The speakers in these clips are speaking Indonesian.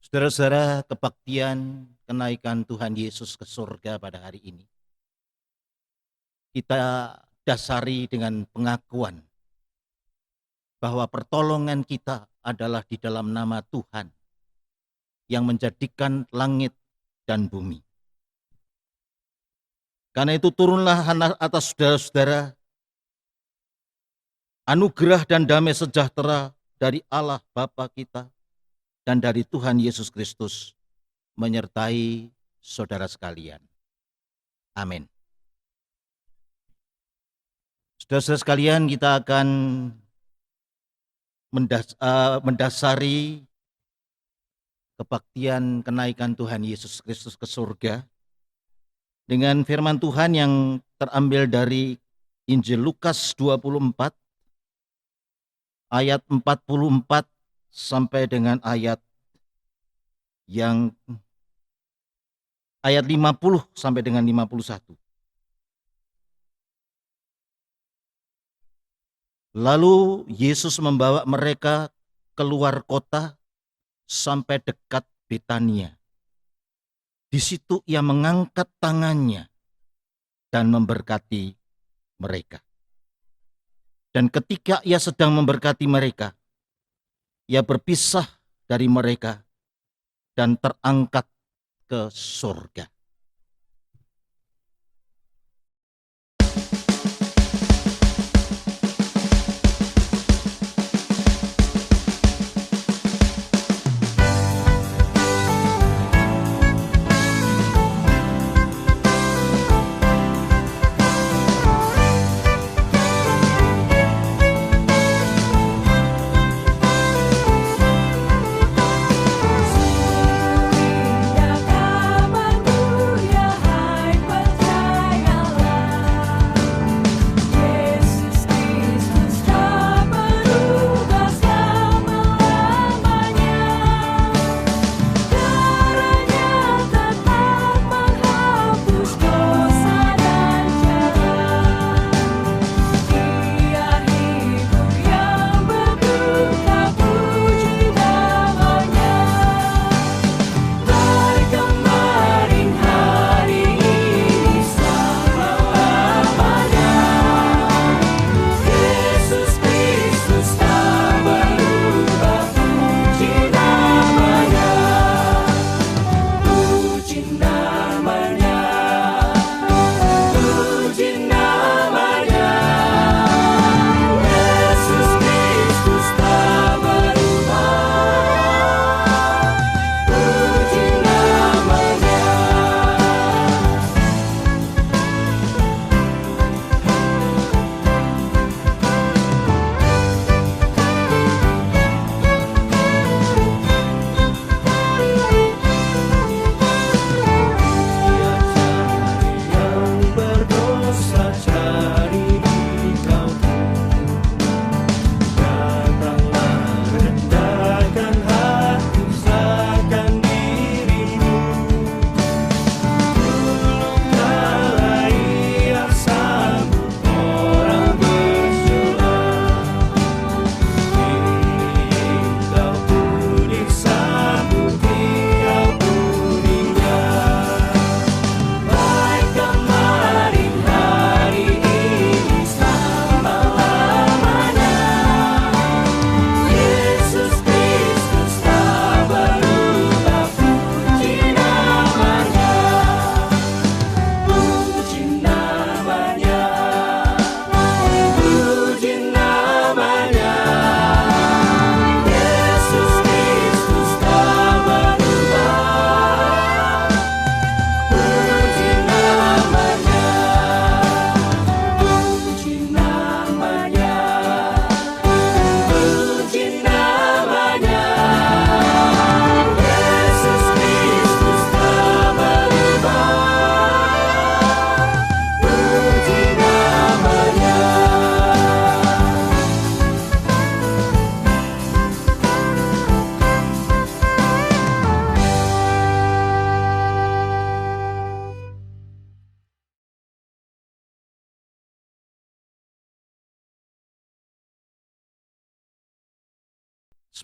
Saudara-saudara, kebaktian kenaikan Tuhan Yesus ke surga pada hari ini, kita dasari dengan pengakuan bahwa pertolongan kita adalah di dalam nama Tuhan yang menjadikan langit dan bumi. Karena itu turunlah atas saudara-saudara anugerah dan damai sejahtera dari Allah Bapa kita dan dari Tuhan Yesus Kristus menyertai saudara sekalian. Amin. Saudara-saudara sekalian, kita akan mendasari kebaktian kenaikan Tuhan Yesus Kristus ke surga dengan firman Tuhan yang terambil dari Injil Lukas 24 ayat 44 sampai dengan ayat 50 sampai dengan 51. Lalu Yesus membawa mereka keluar kota sampai dekat Betania. Di situ ia mengangkat tangannya dan memberkati mereka. Dan ketika ia sedang memberkati mereka, ia berpisah dari mereka dan terangkat ke surga.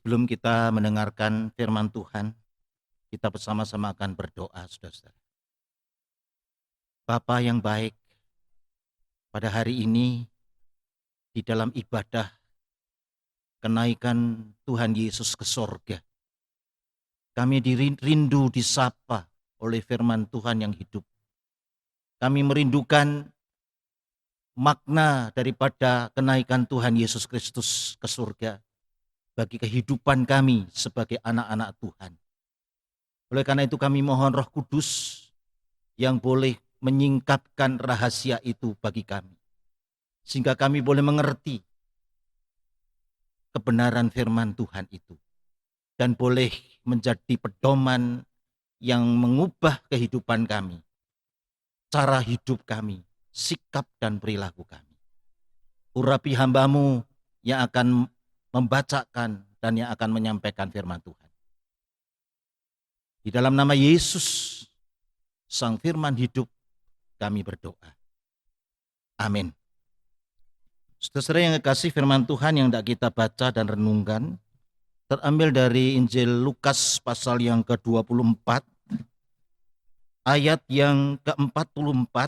Sebelum kita mendengarkan firman Tuhan, Kita bersama-sama akan berdoa, saudara-saudara. Bapa yang baik, pada hari ini di dalam ibadah kenaikan Tuhan Yesus ke sorga, kami rindu disapa oleh firman Tuhan yang hidup. Kami merindukan makna daripada kenaikan Tuhan Yesus Kristus ke surga bagi kehidupan kami sebagai anak-anak Tuhan. Oleh karena itu kami mohon Roh Kudus yang boleh menyingkapkan rahasia itu bagi kami, sehingga kami boleh mengerti kebenaran firman Tuhan itu dan boleh menjadi pedoman yang mengubah kehidupan kami, cara hidup kami, sikap dan perilaku kami. Urapi hamba-Mu yang akan membacakan dan yang akan menyampaikan firman Tuhan. Di dalam nama Yesus, Sang Firman hidup, kami berdoa. Amin. Saudara yang kekasih, firman Tuhan yang tidak kita baca dan renungkan terambil dari Injil Lukas pasal yang ke-24, ayat yang ke-44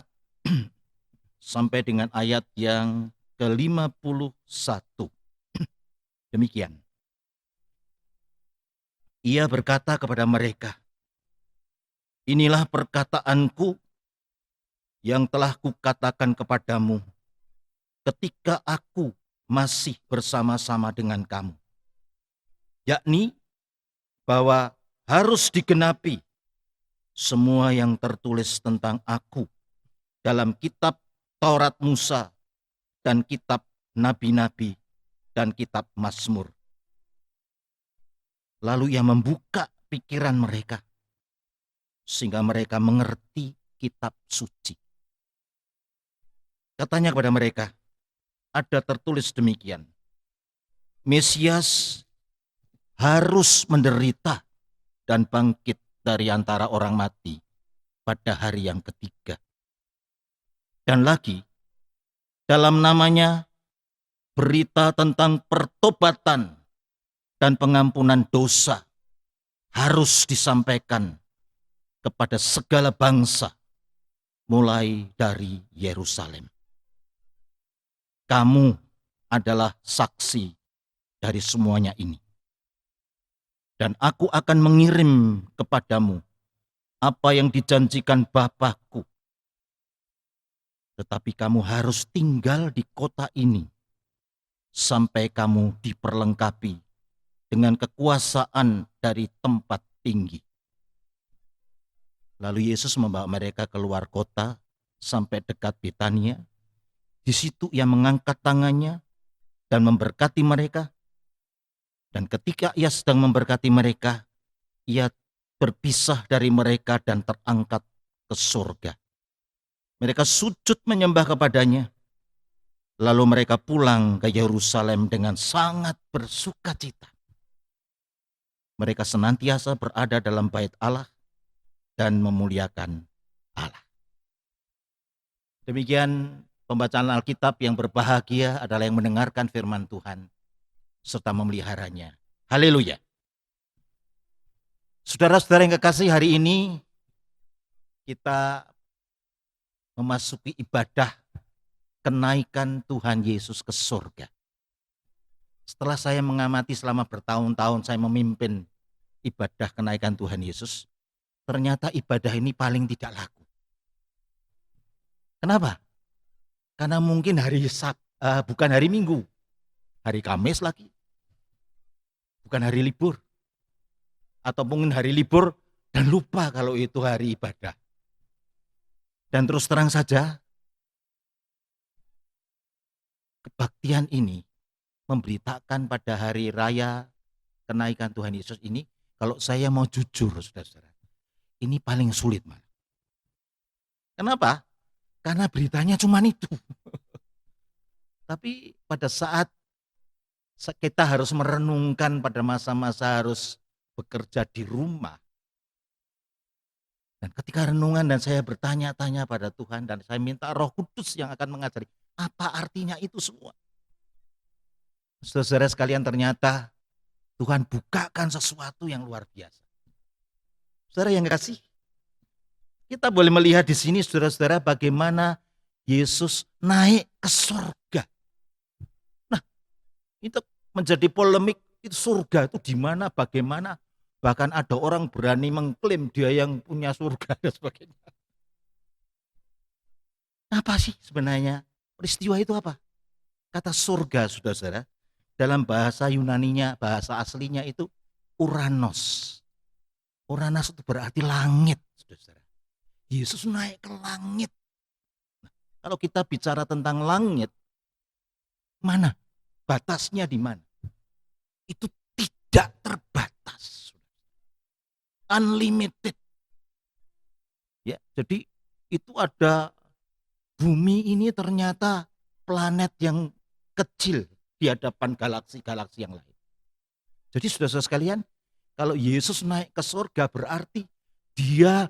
sampai dengan ayat yang ke-51. Demikian. Ia berkata kepada mereka, "Inilah perkataanku yang telah kukatakan kepadamu ketika aku masih bersama-sama dengan kamu, yakni bahwa harus digenapi semua yang tertulis tentang aku dalam kitab Taurat Musa dan kitab Nabi-Nabi dan kitab Mazmur." Lalu ia membuka pikiran mereka sehingga mereka mengerti kitab suci. Katanya kepada mereka, ada tertulis demikian, Mesias harus menderita dan bangkit dari antara orang mati pada hari yang ketiga. Dan lagi, dalam namanya berita tentang pertobatan dan pengampunan dosa harus disampaikan kepada segala bangsa, mulai dari Yerusalem. Kamu adalah saksi dari semuanya ini. Dan aku akan mengirim kepadamu apa yang dijanjikan Bapakku. Tetapi kamu harus tinggal di kota ini sampai kamu diperlengkapi dengan kekuasaan dari tempat tinggi. Lalu Yesus membawa mereka keluar kota sampai dekat Betania. Di situ ia mengangkat tangannya dan memberkati mereka. Dan ketika ia sedang memberkati mereka, ia berpisah dari mereka dan terangkat ke surga. Mereka sujud menyembah kepadanya. Lalu mereka pulang ke Yerusalem dengan sangat bersukacita. Mereka senantiasa berada dalam bait Allah dan memuliakan Allah. Demikian pembacaan Alkitab. Yang berbahagia adalah yang mendengarkan firman Tuhan serta memeliharanya. Haleluya. Saudara-saudara yang kekasih, hari ini kita memasuki ibadah kenaikan Tuhan Yesus ke surga. Setelah saya mengamati selama bertahun-tahun saya memimpin ibadah kenaikan Tuhan Yesus, ternyata ibadah ini paling tidak laku. Kenapa? Karena mungkin bukan hari Minggu, hari Kamis lagi, bukan hari libur, atau mungkin hari libur dan lupa kalau itu hari ibadah. Dan terus terang saja, kebaktian ini memberitakan pada hari raya kenaikan Tuhan Yesus ini, kalau saya mau jujur saudara-saudara, ini paling sulit. Kenapa? Karena beritanya cuma itu. Tapi pada saat kita harus merenungkan pada masa-masa harus bekerja di rumah. Dan ketika renungan dan saya bertanya-tanya pada Tuhan dan saya minta Roh Kudus yang akan mengajari apa artinya itu semua. Saudara-saudara sekalian, ternyata Tuhan bukakan sesuatu yang luar biasa. Saudara yang kasih, kita boleh melihat di sini saudara-saudara bagaimana Yesus naik ke surga. Nah, itu menjadi polemik, itu surga itu di mana, bagaimana. Bahkan ada orang berani mengklaim dia yang punya surga dan sebagainya. Apa sih sebenarnya peristiwa itu apa? Kata surga, saudara-saudara, dalam bahasa Yunaninya, bahasa aslinya itu Uranos. Uranos itu berarti langit, saudara-saudara. Yesus naik ke langit. Kalau kita bicara tentang langit, mana? Batasnya di mana? Itu tidak terbatas. Unlimited. Ya, jadi itu ada bumi ini ternyata planet yang kecil di hadapan galaksi-galaksi yang lain. Jadi saudara-saudara sekalian, kalau Yesus naik ke surga berarti dia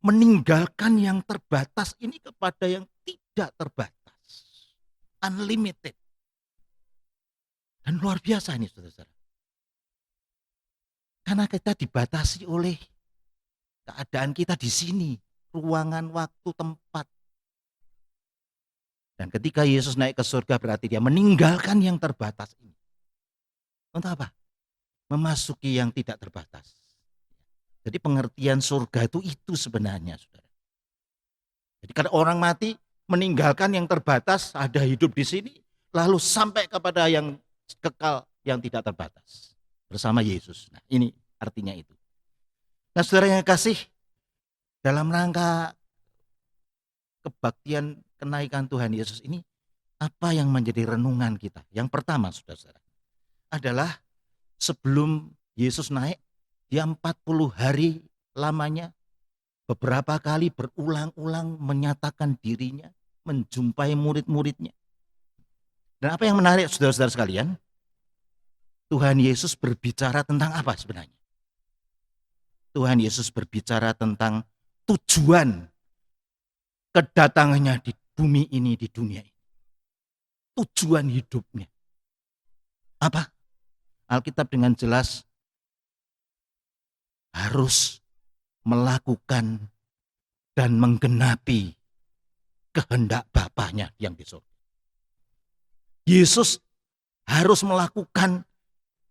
meninggalkan yang terbatas ini kepada yang tidak terbatas. Unlimited. Dan luar biasa ini saudara-saudara. Karena kita dibatasi oleh keadaan kita di sini. Ruangan, waktu, tempat. Dan ketika Yesus naik ke surga berarti dia meninggalkan yang terbatas ini. Untuk apa? Memasuki yang tidak terbatas. Jadi pengertian surga itu sebenarnya, saudara. Jadi kalau orang mati meninggalkan yang terbatas, ada hidup di sini, lalu sampai kepada yang kekal yang tidak terbatas bersama Yesus. Nah, ini artinya itu. Nah, saudara yang kasih, dalam rangka kebaktian kenaikan Tuhan Yesus ini, apa yang menjadi renungan kita? Yang pertama, saudara-saudara, adalah sebelum Yesus naik, dia 40 hari lamanya beberapa kali berulang-ulang menyatakan dirinya, menjumpai murid-muridnya. Dan apa yang menarik saudara-saudara sekalian, Tuhan Yesus berbicara tentang apa sebenarnya? Tuhan Yesus berbicara tentang tujuan kedatangannya di bumi ini, di dunia ini. Tujuan hidupnya. Apa? Alkitab dengan jelas harus melakukan dan menggenapi kehendak Bapaknya yang di surga. Yesus harus melakukan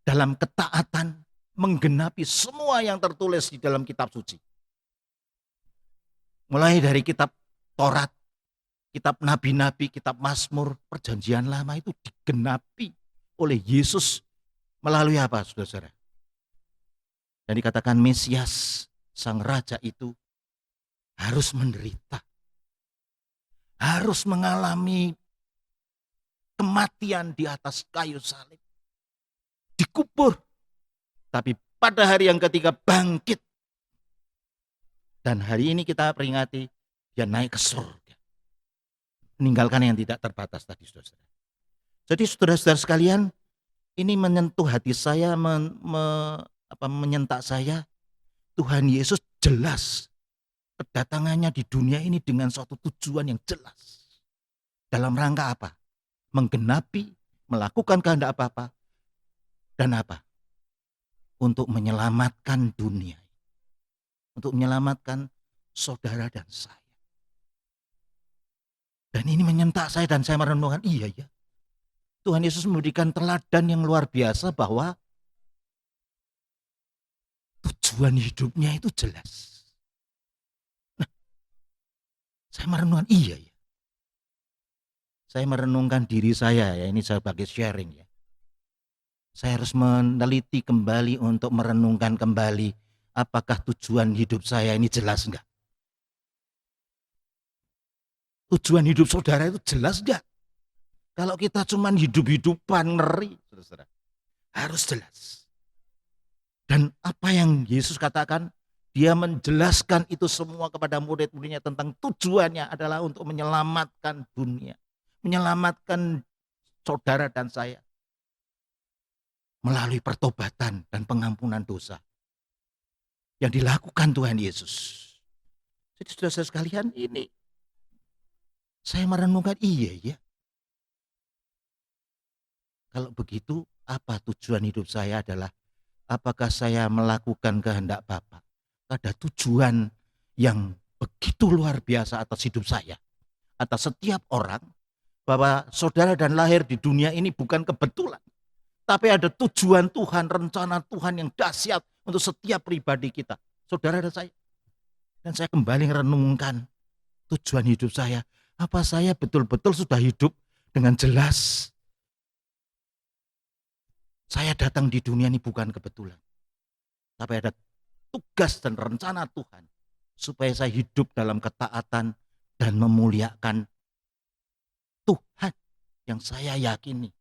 dalam ketaatan, menggenapi semua yang tertulis di dalam kitab suci. Mulai dari kitab Taurat, kitab nabi-nabi, kitab Mazmur, perjanjian lama itu digenapi oleh Yesus melalui apa, saudara-saudara? Dan dikatakan Mesias, sang raja itu harus menderita. Harus mengalami kematian di atas kayu salib. Dikubur. Tapi pada hari yang ketiga bangkit. Dan hari ini kita peringati dia naik ke surga. Meninggalkan yang tidak terbatas tadi, saudara-saudara. Jadi saudara-saudara sekalian, ini menyentuh hati saya, menyentak saya. Tuhan Yesus jelas kedatangannya di dunia ini dengan suatu tujuan yang jelas. Dalam rangka apa? Menggenapi, melakukan kehendak apa-apa. Dan apa? Untuk menyelamatkan dunia. Untuk menyelamatkan saudara dan saya. Dan ini menyentak saya dan saya merenungkan, iya ya. Tuhan Yesus memberikan teladan yang luar biasa bahwa tujuan hidupnya itu jelas. Nah, saya merenungkan, iya ya. Saya merenungkan diri saya ya, ini sebagai sharing ya. Saya harus meneliti kembali untuk merenungkan kembali apakah tujuan hidup saya ini jelas enggak? Tujuan hidup saudara itu jelas enggak? Kalau kita cuma hidup-hidupan ngeri, saudara, harus jelas. Dan apa yang Yesus katakan, dia menjelaskan itu semua kepada murid-muridnya tentang tujuannya adalah untuk menyelamatkan dunia. Menyelamatkan saudara dan saya. Melalui pertobatan dan pengampunan dosa. Yang dilakukan Tuhan Yesus. Jadi saudara-saudara sekalian, ini saya merenungkan, iya ya. Kalau begitu, apa tujuan hidup saya adalah apakah saya melakukan kehendak Bapa? ada tujuan yang begitu luar biasa atas hidup saya, atas setiap orang, bahwa saudara dan lahir di dunia ini bukan kebetulan, tapi ada tujuan Tuhan, rencana Tuhan yang dahsyat untuk setiap pribadi kita, saudara dan saya. Dan saya kembali merenungkan tujuan hidup saya. Apa saya betul-betul sudah hidup dengan jelas? Saya datang di dunia ini bukan kebetulan, tapi ada tugas dan rencana Tuhan supaya saya hidup dalam ketaatan dan memuliakan Tuhan yang saya yakini,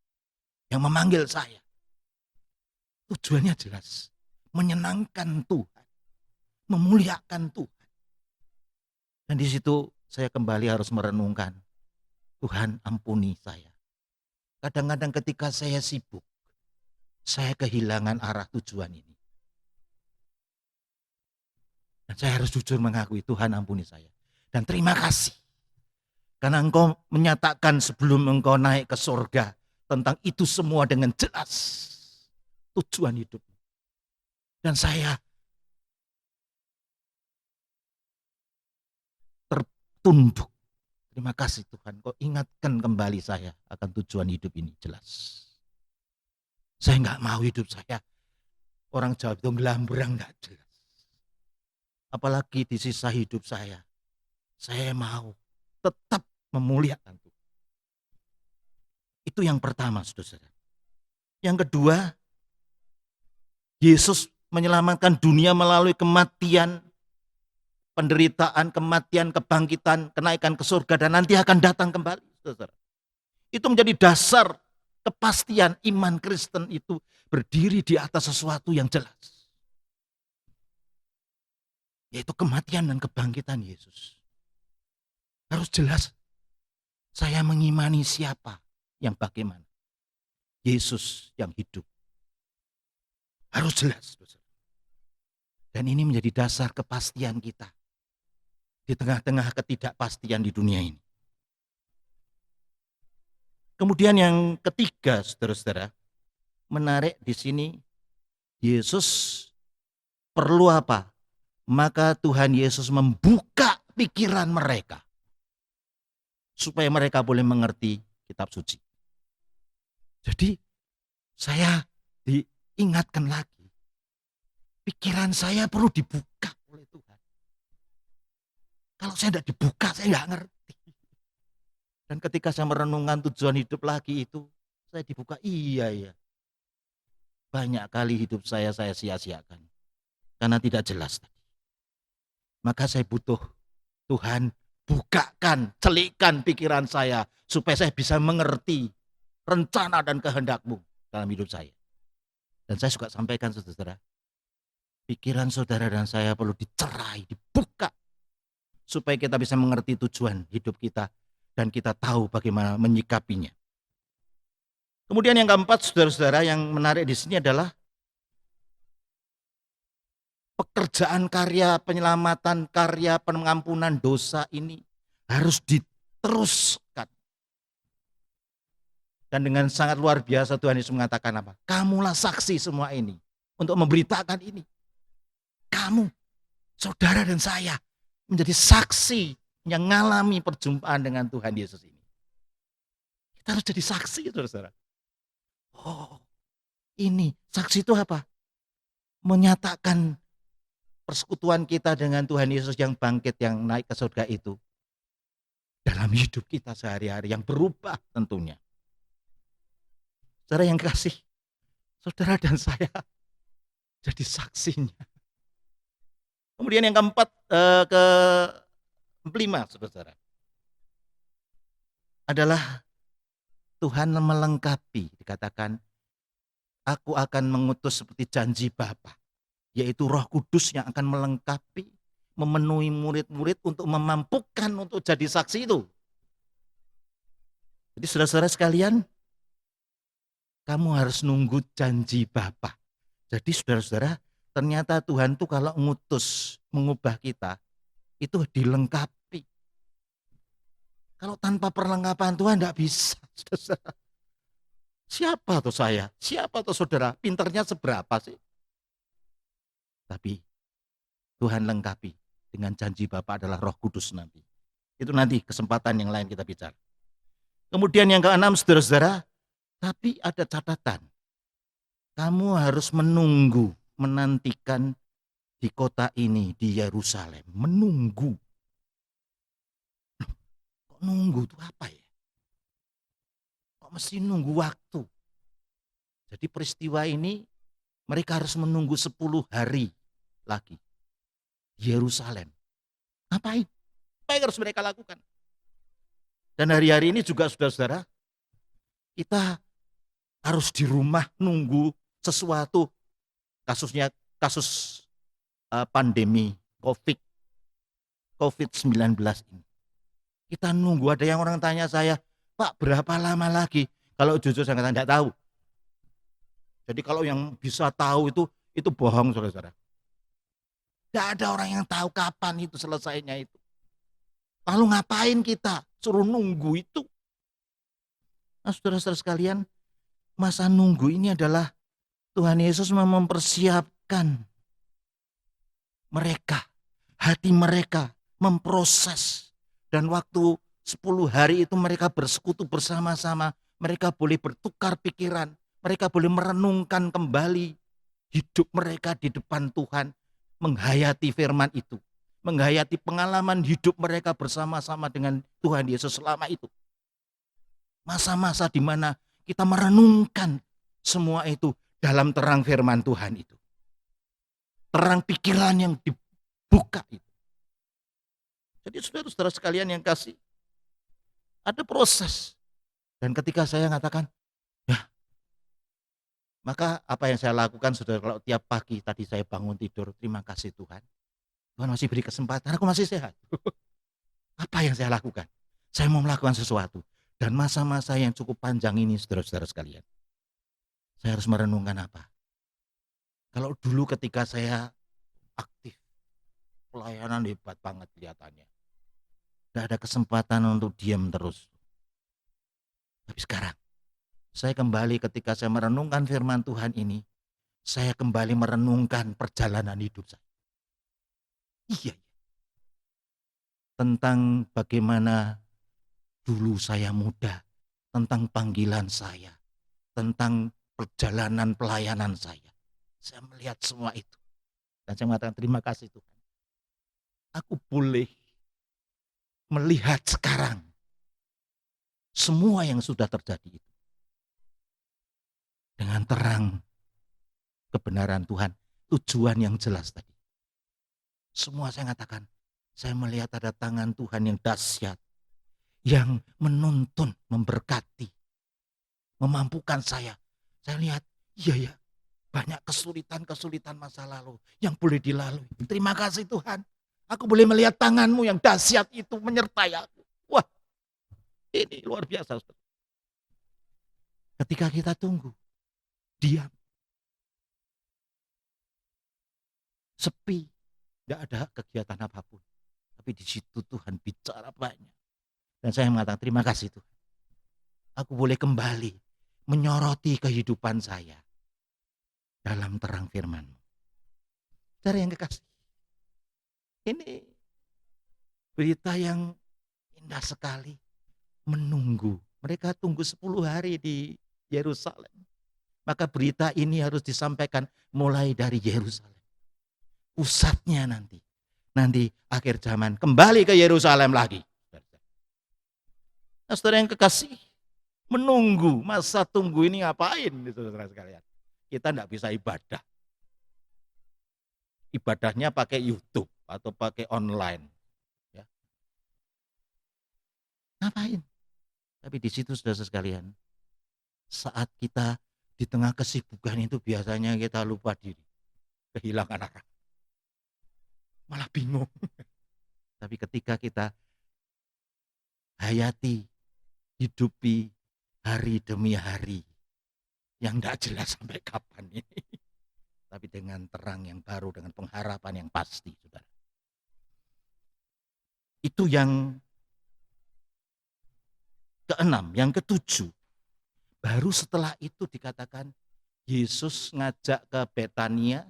yang memanggil saya. Tujuannya jelas, menyenangkan Tuhan, memuliakan Tuhan. Dan di situ saya kembali harus merenungkan, Tuhan ampuni saya. Kadang-kadang ketika saya sibuk, saya kehilangan arah tujuan ini. Dan saya harus jujur mengakui, Tuhan ampuni saya. Dan terima kasih. Karena Engkau menyatakan sebelum Engkau naik ke surga, tentang itu semua dengan jelas. Tujuan hidup. Dan saya tertunduk. Terima kasih Tuhan, Kau ingatkan kembali saya akan tujuan hidup ini jelas. Saya nggak mau hidup saya, orang Jawa itu ngelambrang nggak jelas. Apalagi di sisa hidup saya mau tetap memuliakan Tuhan. Itu yang pertama, saudara. Yang kedua, Yesus menyelamatkan dunia melalui kematian, penderitaan, kematian, kebangkitan, kenaikan ke surga, dan nanti akan datang kembali, saudara. Itu menjadi dasar kepastian iman Kristen itu berdiri di atas sesuatu yang jelas. Yaitu kematian dan kebangkitan Yesus. Harus jelas, saya mengimani siapa yang bagaimana. Yesus yang hidup. Harus jelas. Dan ini menjadi dasar kepastian kita di tengah-tengah ketidakpastian di dunia ini. Kemudian yang ketiga, saudara-saudara, menarik di sini, Yesus perlu apa? Maka Tuhan Yesus membuka pikiran mereka supaya mereka boleh mengerti kitab suci. Jadi saya diingatkan lagi, pikiran saya perlu dibuka oleh Tuhan. Kalau saya tidak dibuka, saya nggak ngerti. Dan ketika saya merenungkan tujuan hidup lagi itu, saya dibuka, iya. Banyak kali hidup saya sia-siakan. Karena tidak jelas tadi. Maka saya butuh Tuhan bukakan, celikkan pikiran saya. Supaya saya bisa mengerti rencana dan kehendak-Mu dalam hidup saya. Dan saya suka sampaikan, saudara, pikiran saudara dan saya perlu dicerai, dibuka. Supaya kita bisa mengerti tujuan hidup kita. Dan kita tahu bagaimana menyikapinya. Kemudian yang keempat, saudara-saudara, yang menarik di sini adalah pekerjaan karya penyelamatan, karya pengampunan dosa ini harus diteruskan. Dan dengan sangat luar biasa Tuhan Yesus mengatakan apa? Kamulah saksi semua ini untuk memberitakan ini. Kamu, saudara dan saya, menjadi saksi yang mengalami perjumpaan dengan Tuhan Yesus ini. Kita harus jadi saksi, saudara-saudara. Oh, ini saksi itu apa? Menyatakan persekutuan kita dengan Tuhan Yesus yang bangkit, yang naik ke surga itu dalam hidup kita sehari-hari, yang berubah tentunya. Saudara yang kasih, saudara dan saya jadi saksinya. Kemudian yang keempat, kelima, saudara, adalah Tuhan melengkapi, dikatakan, aku akan mengutus seperti janji Bapa, yaitu Roh Kudus yang akan melengkapi, memenuhi murid-murid untuk memampukan untuk jadi saksi itu. Jadi saudara-saudara sekalian, kamu harus nunggu janji Bapa. Jadi saudara-saudara, ternyata Tuhan tuh kalau ngutus, mengubah kita, itu dilengkapi. Kalau tanpa perlengkapan Tuhan tidak bisa, saudara. Siapa tuh saya? Siapa tuh saudara? Pinternya seberapa sih? Tapi Tuhan lengkapi dengan janji Bapa adalah Roh Kudus nanti. Itu nanti kesempatan yang lain kita bicara. Kemudian yang keenam, saudara-saudara, tapi ada catatan. Kamu harus menantikan di kota ini, di Yerusalem. Menunggu. Kok nunggu itu apa ya? Kok mesti nunggu waktu? Jadi peristiwa ini mereka harus menunggu 10 hari lagi. Yerusalem. Ngapain? Apa yang harus mereka lakukan? Dan hari-hari ini juga saudara-saudara, kita harus di rumah nunggu sesuatu. Kasus pandemi COVID-19 ini. Kita nunggu, ada yang orang tanya saya, Pak berapa lama lagi? Kalau jujur saya tidak tahu. Jadi kalau yang bisa tahu itu bohong saudara-saudara. Tidak ada orang yang tahu kapan itu selesainya itu. Lalu ngapain kita suruh nunggu itu? Nah saudara-saudara sekalian, masa nunggu ini adalah Tuhan Yesus mempersiapkan mereka, hati mereka memproses. Dan waktu 10 hari itu mereka bersekutu bersama-sama. Mereka boleh bertukar pikiran. Mereka boleh merenungkan kembali hidup mereka di depan Tuhan. Menghayati firman itu. Menghayati pengalaman hidup mereka bersama-sama dengan Tuhan Yesus selama itu. Masa-masa di mana kita merenungkan semua itu dalam terang firman Tuhan itu. Terang pikiran yang dibuka itu. Jadi saudara-saudara sekalian yang kasih, ada proses. Dan ketika saya mengatakan, ya, maka apa yang saya lakukan saudara, kalau tiap pagi tadi saya bangun tidur, terima kasih Tuhan. Tuhan masih beri kesempatan, aku masih sehat. Apa yang saya lakukan? Saya mau melakukan sesuatu. Dan masa-masa yang cukup panjang ini saudara-saudara sekalian, saya harus merenungkan apa? Kalau dulu ketika saya aktif, pelayanan hebat banget kelihatannya. Gak ada kesempatan untuk diam terus. Tapi sekarang, saya kembali ketika saya merenungkan firman Tuhan ini, saya kembali merenungkan perjalanan hidup saya. Iya. Tentang bagaimana dulu saya muda, tentang panggilan saya, tentang perjalanan pelayanan saya. Saya melihat semua itu. Dan saya mengatakan terima kasih Tuhan. Aku boleh melihat sekarang semua yang sudah terjadi itu. Dengan terang kebenaran Tuhan, tujuan yang jelas tadi. Semua saya katakan, saya melihat ada tangan Tuhan yang dahsyat, yang menuntun, memberkati, memampukan saya. Saya lihat, iya ya, banyak kesulitan-kesulitan masa lalu yang boleh dilalui. Terima kasih Tuhan. Aku boleh melihat tanganmu yang dahsyat itu menyertai aku. Wah, ini luar biasa. Ketika kita tunggu, diam, sepi, tidak ada kegiatan apapun. Tapi di situ Tuhan bicara banyak. Dan saya mengatakan terima kasih Tuhan. Aku boleh kembali menyoroti kehidupan saya dalam terang firman-Mu. Saudara yang kekasih, ini berita yang indah sekali. Menunggu. Mereka tunggu 10 hari di Yerusalem. Maka berita ini harus disampaikan mulai dari Yerusalem. Pusatnya nanti. Nanti akhir zaman kembali ke Yerusalem lagi. Nah, saudara yang kekasih, menunggu, masa tunggu ini ngapain saudara sekalian? Kita tidak bisa ibadah. Ibadahnya pakai YouTube atau pakai online. Ya. Ngapain? Tapi di situ saudara sekalian, saat kita di tengah kesibukan itu biasanya kita lupa diri. Kehilangan arah. Malah bingung. Tapi ketika kita hayati, hidupi hari demi hari yang tidak jelas sampai kapan ini. Tapi dengan terang yang baru, dengan pengharapan yang pasti, saudara. Itu yang keenam. Yang ketujuh, baru setelah itu dikatakan Yesus ngajak ke Betania,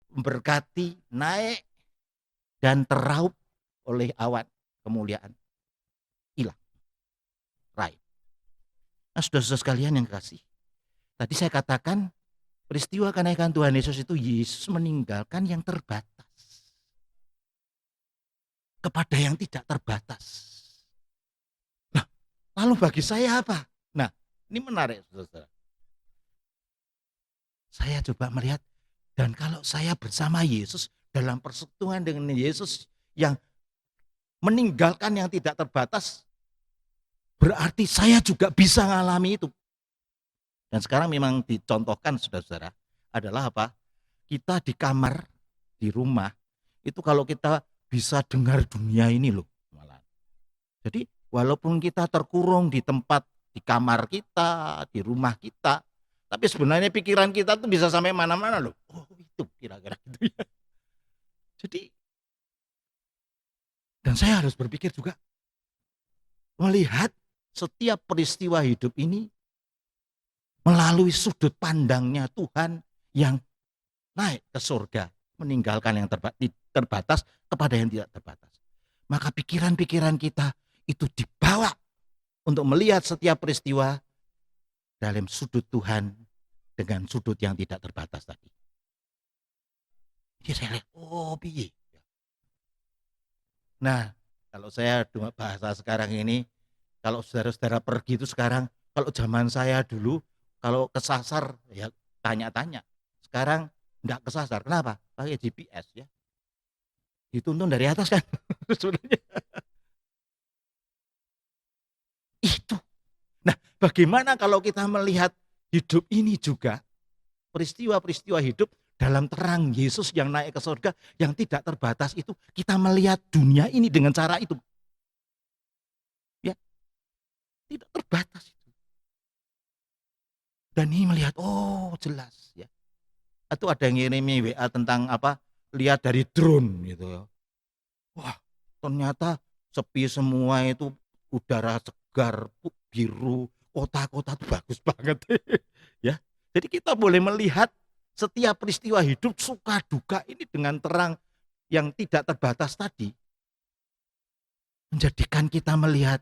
memberkati, naik dan teraup oleh awan kemuliaan. Hilang. Raib. Nah, saudara-saudara sekalian yang kasih. Tadi saya katakan peristiwa kenaikan Tuhan Yesus itu Yesus meninggalkan yang terbatas kepada yang tidak terbatas. Nah, lalu bagi saya apa? Nah, ini menarik saudara. Saya coba melihat, dan kalau saya bersama Yesus dalam persekutuan dengan Yesus yang meninggalkan yang tidak terbatas, berarti saya juga bisa mengalami itu. Dan sekarang memang dicontohkan saudara-saudara adalah apa? Kita di kamar, di rumah, itu kalau kita bisa dengar dunia ini loh. Malah. Jadi walaupun kita terkurung di tempat, di kamar kita, di rumah kita, tapi sebenarnya pikiran kita tuh bisa sampai mana-mana loh. Oh itu kira-kira gitu ya. Jadi, dan saya harus berpikir juga, melihat setiap peristiwa hidup ini melalui sudut pandangnya Tuhan yang naik ke surga, meninggalkan yang terbatas kepada yang tidak terbatas. Maka pikiran-pikiran kita itu dibawa untuk melihat setiap peristiwa dalam sudut Tuhan dengan sudut yang tidak terbatas tadi. Jadi saya lihat, oh piye. Nah, kalau saya bahasa sekarang ini, kalau saudara-saudara pergi itu sekarang, kalau zaman saya dulu, kalau kesasar ya tanya-tanya. Sekarang enggak kesasar. Kenapa? Pakai GPS ya. Dituntun dari atas kan. Sebenarnya. Itu. Nah, bagaimana kalau kita melihat hidup ini juga, peristiwa-peristiwa hidup dalam terang Yesus yang naik ke surga, yang tidak terbatas itu, kita melihat dunia ini dengan cara itu. Ya, tidak terbatas itu. Dan ini melihat, oh jelas ya. Atau ada yang ngirimi WA tentang apa, lihat dari drone gitu ya. Wah, ternyata sepi semua itu, udara segar, biru, kota-kota itu bagus banget. Ya. Jadi kita boleh melihat setiap peristiwa hidup suka duka ini dengan terang yang tidak terbatas tadi, menjadikan kita melihat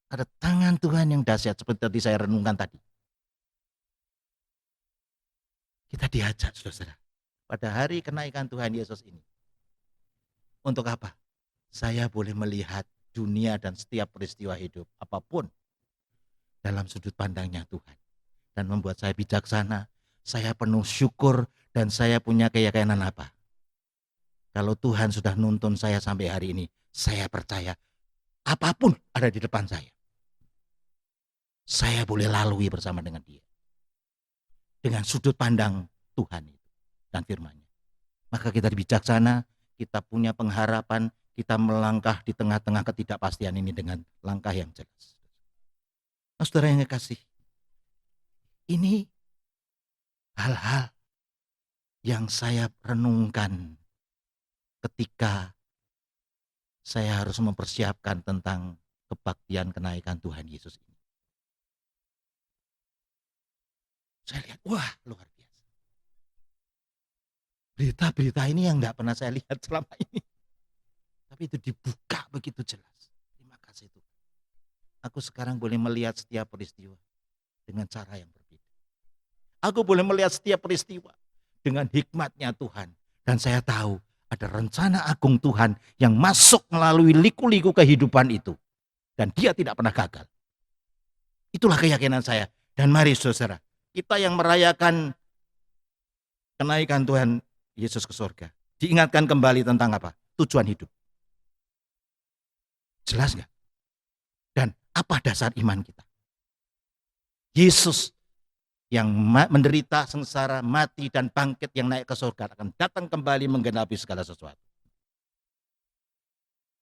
ada tangan Tuhan yang dahsyat seperti tadi saya renungkan tadi. Kita diajak saudara pada hari kenaikan Tuhan Yesus ini. Untuk apa? Saya boleh melihat dunia dan setiap peristiwa hidup apapun dalam sudut pandangnya Tuhan. Dan membuat saya bijaksana, saya penuh syukur, dan saya punya keyakinan apa? Kalau Tuhan sudah nuntun saya sampai hari ini, saya percaya apapun ada di depan saya boleh lalui bersama dengan Dia. Dengan sudut pandang Tuhan itu dan firman-Nya. Maka kita bijaksana, kita punya pengharapan, kita melangkah di tengah-tengah ketidakpastian ini dengan langkah yang jelas. Nah, saudara yang kekasih, ini hal-hal yang saya renungkan ketika saya harus mempersiapkan tentang kebaktian kenaikan Tuhan Yesus ini. Saya lihat, wah luar biasa. Berita-berita ini yang tidak pernah saya lihat selama ini. Tapi itu dibuka begitu jelas. Terima kasih Tuhan. Aku sekarang boleh melihat setiap peristiwa dengan cara yang berbeda. Aku boleh melihat setiap peristiwa dengan hikmatnya Tuhan. Dan saya tahu ada rencana agung Tuhan yang masuk melalui liku-liku kehidupan itu. Dan dia tidak pernah gagal. Itulah keyakinan saya. Dan mari saudara, kita yang merayakan kenaikan Tuhan Yesus ke surga, diingatkan kembali tentang apa? Tujuan hidup. Jelas nggak? Dan apa dasar iman kita? Yesus yang menderita, sengsara, mati, dan bangkit yang naik ke surga akan datang kembali menggenapi segala sesuatu.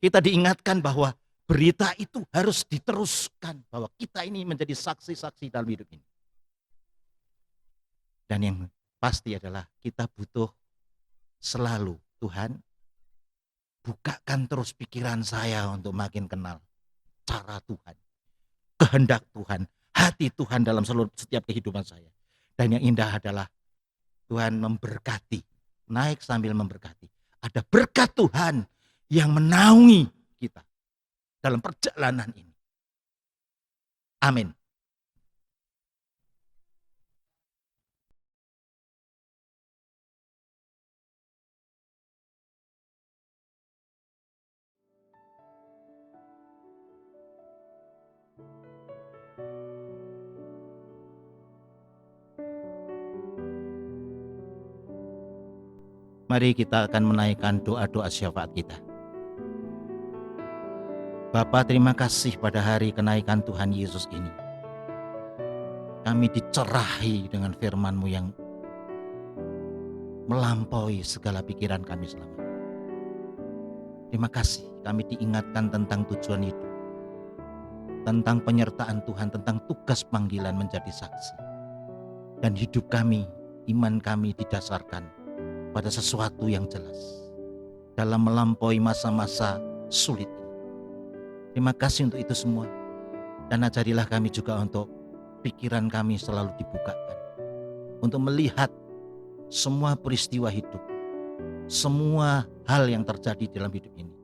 Kita diingatkan bahwa berita itu harus diteruskan, bahwa kita ini menjadi saksi-saksi dalam hidup ini. Dan yang pasti adalah kita butuh selalu, Tuhan, bukakan terus pikiran saya untuk makin kenal cara Tuhan, kehendak Tuhan, hati Tuhan dalam setiap kehidupan saya. Dan yang indah adalah Tuhan memberkati, naik sambil memberkati. Ada berkat Tuhan yang menaungi kita dalam perjalanan ini. Amin. Mari kita akan menaikkan doa-doa syafaat kita. Bapa, terima kasih pada hari kenaikan Tuhan Yesus ini. Kami dicerahi dengan firman-Mu yang melampaui segala pikiran kami selama ini. Terima kasih kami diingatkan tentang tujuan hidup, tentang penyertaan Tuhan, tentang tugas panggilan menjadi saksi. Dan hidup kami, iman kami didasarkan pada sesuatu yang jelas dalam melampaui masa-masa sulit. Terima kasih untuk itu semua. Dan ajarilah kami juga untuk pikiran kami selalu dibukakan untuk melihat semua peristiwa hidup, semua hal yang terjadi dalam hidup ini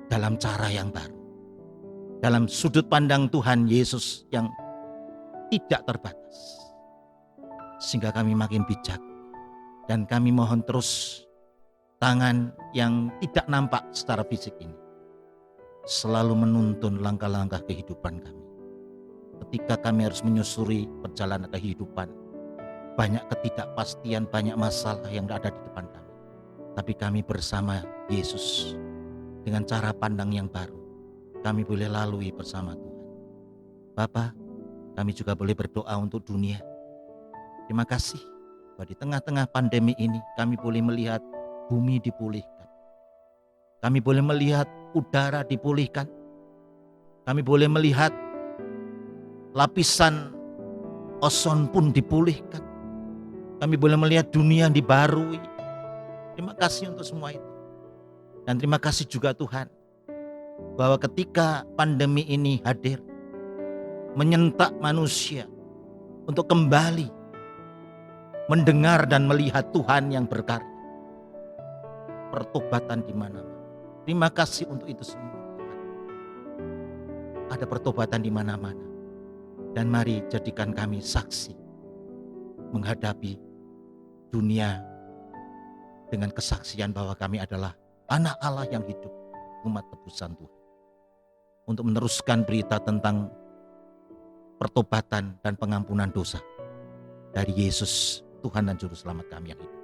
dalam cara yang baru, dalam sudut pandang Tuhan Yesus yang tidak terbatas, sehingga kami makin bijak. Dan kami mohon terus tangan yang tidak nampak secara fisik ini selalu menuntun langkah-langkah kehidupan kami. Ketika kami harus menyusuri perjalanan kehidupan, banyak ketidakpastian, banyak masalah yang ada di depan kami. Tapi kami bersama Yesus dengan cara pandang yang baru, kami boleh lalui bersama Tuhan. Bapa, kami juga boleh berdoa untuk dunia. Terima kasih bahwa di tengah-tengah pandemi ini kami boleh melihat bumi dipulihkan. Kami boleh melihat udara dipulihkan. Kami boleh melihat lapisan ozon pun dipulihkan. Kami boleh melihat dunia dibarui. Terima kasih untuk semua itu. Dan terima kasih juga Tuhan bahwa ketika pandemi ini hadir menyentak manusia untuk kembali mendengar dan melihat Tuhan yang berkarya. Pertobatan di mana-mana. Terima kasih untuk itu semua. Ada pertobatan di mana-mana. Dan mari jadikan kami saksi menghadapi dunia dengan kesaksian bahwa kami adalah anak Allah yang hidup, umat tebusan Tuhan. Untuk meneruskan berita tentang pertobatan dan pengampunan dosa dari Yesus, Tuhan dan Juru Selamat kami yang hidup.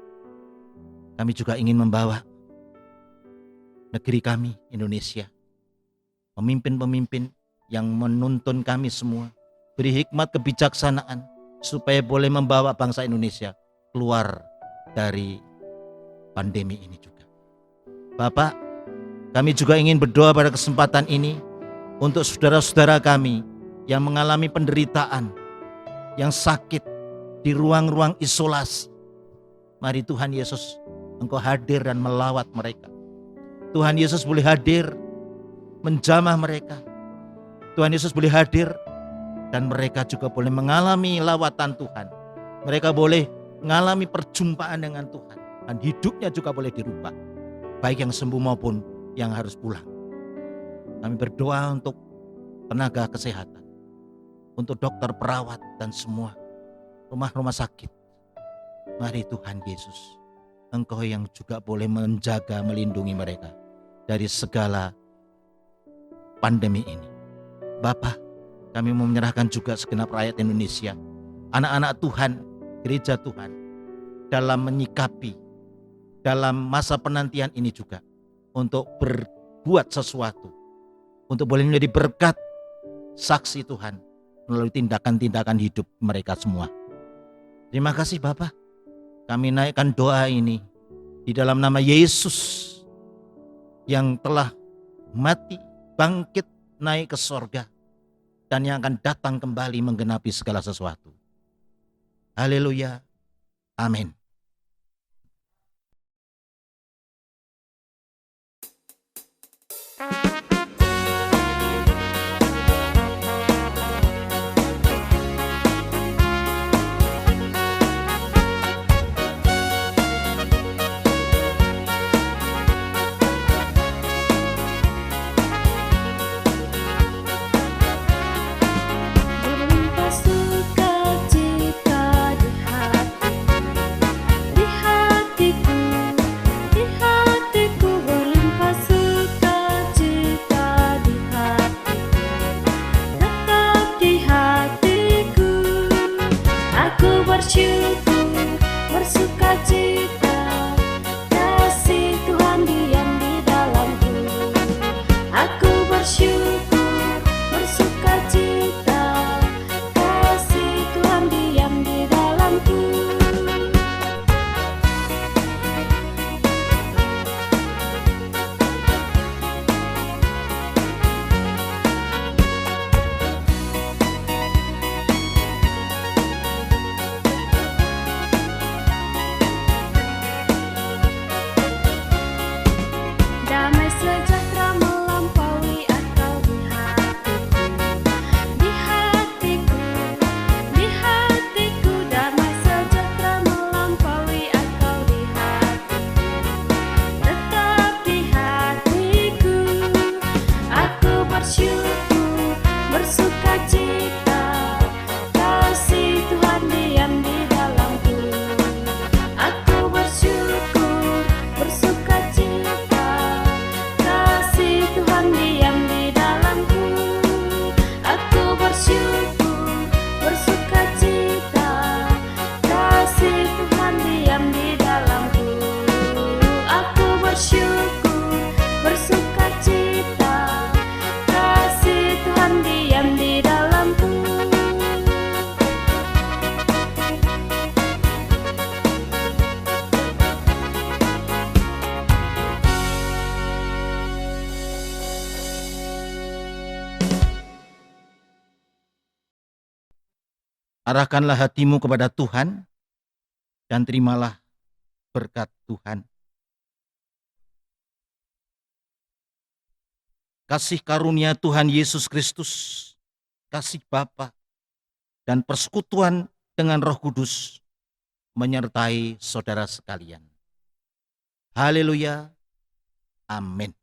Kami juga ingin membawa negeri kami, Indonesia, pemimpin-pemimpin yang menuntun kami semua, beri hikmat kebijaksanaan, supaya boleh membawa bangsa Indonesia keluar dari pandemi ini juga. Bapak, kami juga ingin berdoa pada kesempatan ini untuk saudara-saudara kami yang mengalami penderitaan, yang sakit, di ruang-ruang isolasi. Mari Tuhan Yesus, Engkau hadir dan melawat mereka. Tuhan Yesus boleh hadir menjamah mereka. Tuhan Yesus boleh hadir dan mereka juga boleh mengalami lawatan Tuhan. Mereka boleh mengalami perjumpaan dengan Tuhan. Dan hidupnya juga boleh dirubah. Baik yang sembuh maupun yang harus pulang. Kami berdoa untuk tenaga kesehatan. Untuk dokter, perawat dan semua rumah-rumah sakit. Mari Tuhan Yesus, Engkau yang juga boleh menjaga, melindungi mereka dari segala pandemi ini. Bapa, kami mau menyerahkan juga segenap rakyat Indonesia, anak-anak Tuhan, gereja Tuhan, dalam menyikapi, dalam masa penantian ini juga, untuk berbuat sesuatu, untuk boleh menjadi berkat saksi Tuhan melalui tindakan-tindakan hidup mereka semua. Terima kasih Bapa. Kami naikkan doa ini di dalam nama Yesus yang telah mati, bangkit, naik ke sorga, dan yang akan datang kembali menggenapi segala sesuatu. Haleluya. Amin. Damai sejahtera melampaui akal di hatiku, di hatiku, di hatiku. Damai sejahtera melampaui akal di hatiku, tetap di hatiku. Aku bersyukur, bersuka cita, kasih Tuhan diam di dalamku. Aku bersyukur, bersuka cita, kasih Tuhan diam di dalamku. Aku bersyukur, bersuka cita, kasih Tuhan diam di dalamku. Aku bersyukur, bersuka cita, kasih Tuhan diam di dalamku. Arahkanlah hatimu kepada Tuhan dan terimalah berkat Tuhan. Kasih karunia Tuhan Yesus Kristus, kasih Bapa, dan persekutuan dengan Roh Kudus menyertai saudara sekalian. Haleluya. Amin.